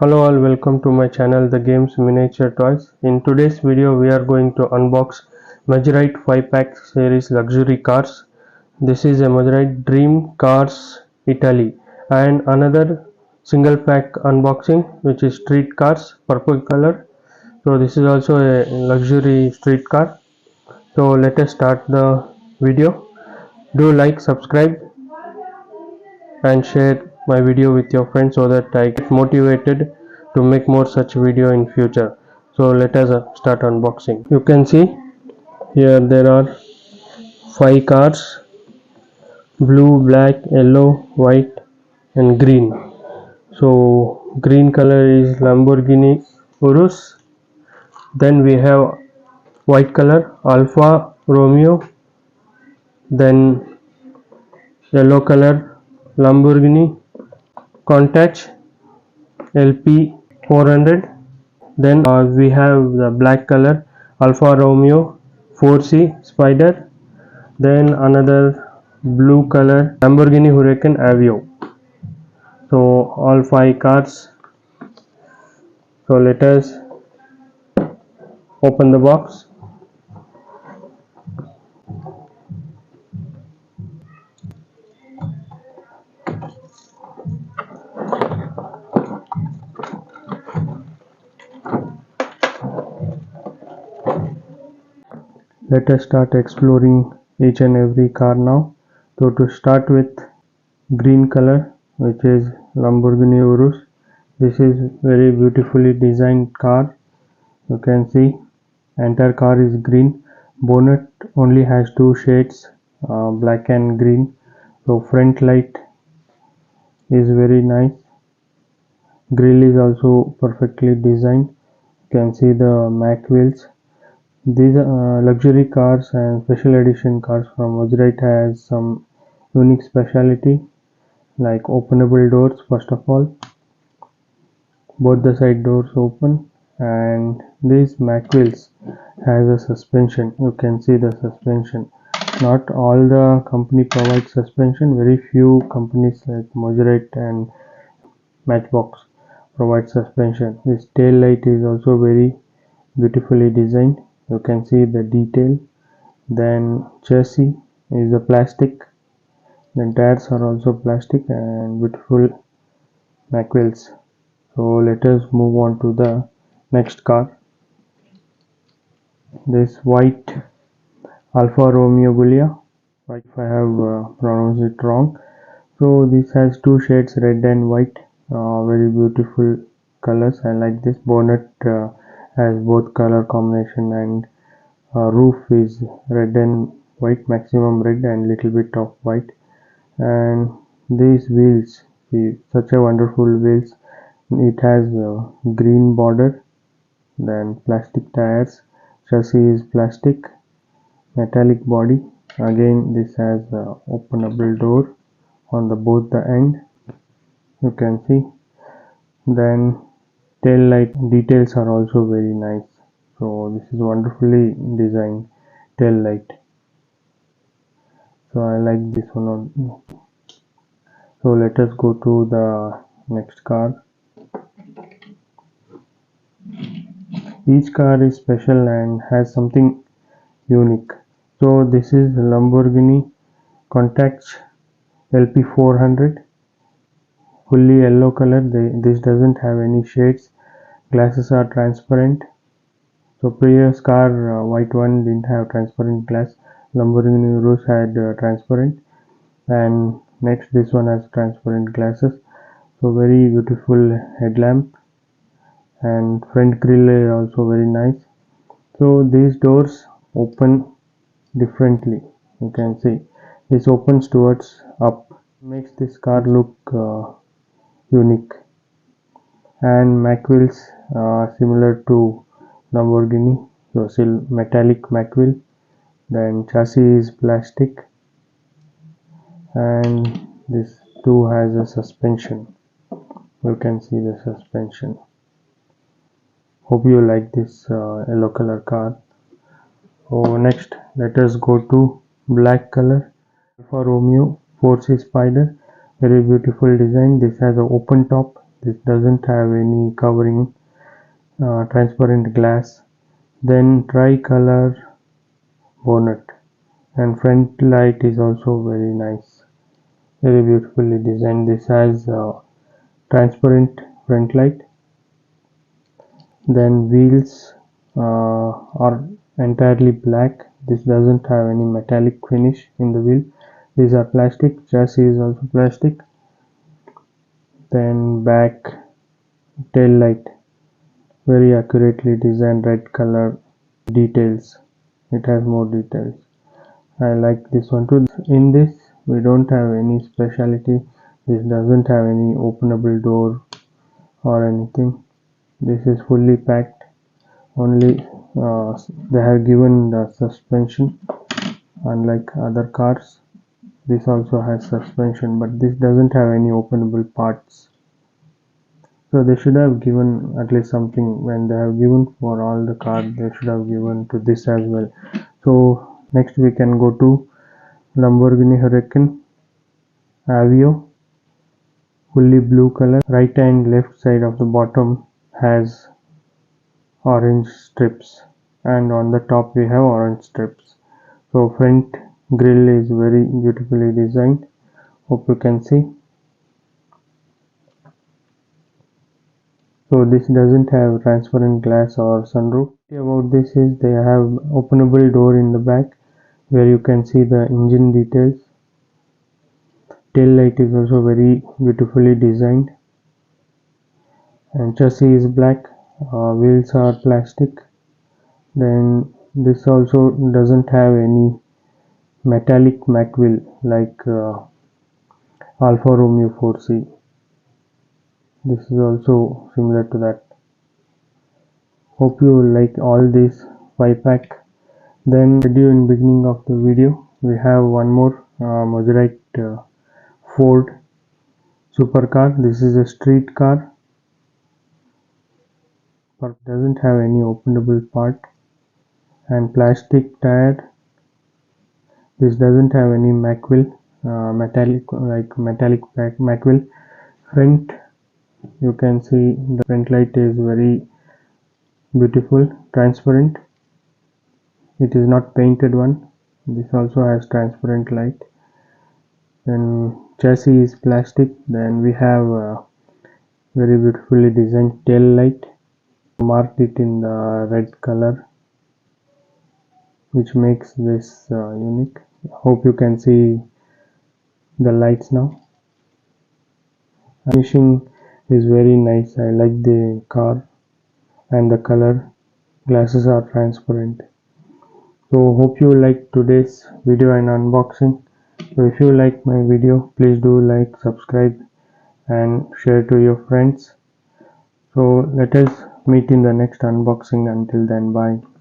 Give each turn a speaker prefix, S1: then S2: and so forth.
S1: Hello all, welcome to my channel The Games Miniature Toys. In today's video we are going to unbox Magirite 5-pack series luxury cars. This is a Magirite Dream Cars Italy, and another single pack unboxing which is street cars, purple color. So this is also a luxury street car. So let us start the video. Do like, subscribe and share my video with your friends so that I get motivated to make more such video in future. So let us start unboxing. You can see here there are 5 cars: blue, black, yellow, white and green. So green color is Lamborghini Urus. Then we have white color Alfa Romeo. Then yellow color Lamborghini Countach LP 400. Then we have the black color Alfa Romeo 4C Spider. Then another blue color Lamborghini Huracan Aveo. So all 5 cars. So let us open the box. Let us start exploring each and every car now. So to start with green color, which is Lamborghini Urus. This is very beautifully designed car. You can see entire car is green. Bonnet only has 2 shades, black and green. So front light is very nice. Grill is also perfectly designed. You can see the Mac wheels. These luxury cars and special edition cars from Magirite has some unique speciality, like openable doors. First of all, both the side doors open, and these Mac wheels has a suspension. You can see the suspension. Not all the company provides suspension. Very few companies like Magirite and Matchbox provide suspension. This tail light is also very beautifully designed. You can see the detail. Then chassis is a plastic. Then tires are also plastic and beautiful Mac wheels. So let us move on to the next car. This white Alfa Romeo Giulia. If I have pronounced it wrong. So this has 2 shades, red and white. Very beautiful colors. I like this. Bonnet has both color combination, and roof is red and white, maximum red and little bit of white. And these wheels, such a wonderful wheels. It has a green border, then plastic tires, chassis is plastic, metallic body. Again this has a openable door on the both the end. You can see. Then tail light details are also very nice. So this is wonderfully designed tail light. So I like this one. So let us go to the next car. Each car is special and has something unique. So this is Lamborghini Countach LP400, fully yellow color. This doesn't have any shades. Glasses are transparent. So previous car, white one, didn't have transparent glass. Lamborghini Urus had transparent, and next this one has transparent glasses. So very beautiful headlamp, and front grille is also very nice. So these doors open differently. You can see this opens towards up, makes this car look unique. And Mac wheels similar to Lamborghini, so still metallic Mac wheel. Then chassis is plastic, and this too has a suspension. You can see the suspension. Hope you like this yellow color car. So next let us go to black color Alfa Romeo 4C Spider. Very beautiful design. This has an open top. This doesn't have any covering, transparent glass. Then tricolor bonnet, and front light is also very nice, very beautifully designed. This has transparent front light. Then wheels are entirely black. This doesn't have any metallic finish in the wheel. These are plastic. Chassis is also plastic. Then back tail light, very accurately designed, red color details. It has more details. I like this one too. In this we don't have any speciality. This doesn't have any openable door or anything. This is fully packed. Only they have given the suspension. Unlike other cars, this also has suspension, but this doesn't have any openable parts. So they should have given at least something. When they have given for all the cars, they should have given to this as well. So next we can go to Lamborghini Huracan Aveo, fully blue color. Right and left side of the bottom has orange strips, and on the top we have orange strips. So front grille is very beautifully designed. Hope you can see. So this doesn't have transparent glass or sunroof. About this is they have openable door in the back where you can see the engine details. Tail light is also very beautifully designed, and chassis is black. Wheels are plastic. Then this also doesn't have any metallic Mac wheel like Alfa Romeo 4C. This is also similar to that. Hope you like all these 5-pack. Then in beginning of the video we have one more Maserati Ford supercar. This is a street car, but doesn't have any openable part, and plastic tire. This doesn't have any Mac wheel, metallic Mac wheel. Front, you can see the front light is very beautiful, transparent. It is not painted one. This also has transparent light. Then chassis is plastic. Then we have very beautifully designed tail light. Marked it in the red color, which makes this unique. Hope you can see the lights now. Finishing is very nice. I like the car and the color. Glasses are transparent. So hope you like today's video and unboxing. So if you like my video, please do like, subscribe and share to your friends. So let us meet in the next unboxing. Until then, bye.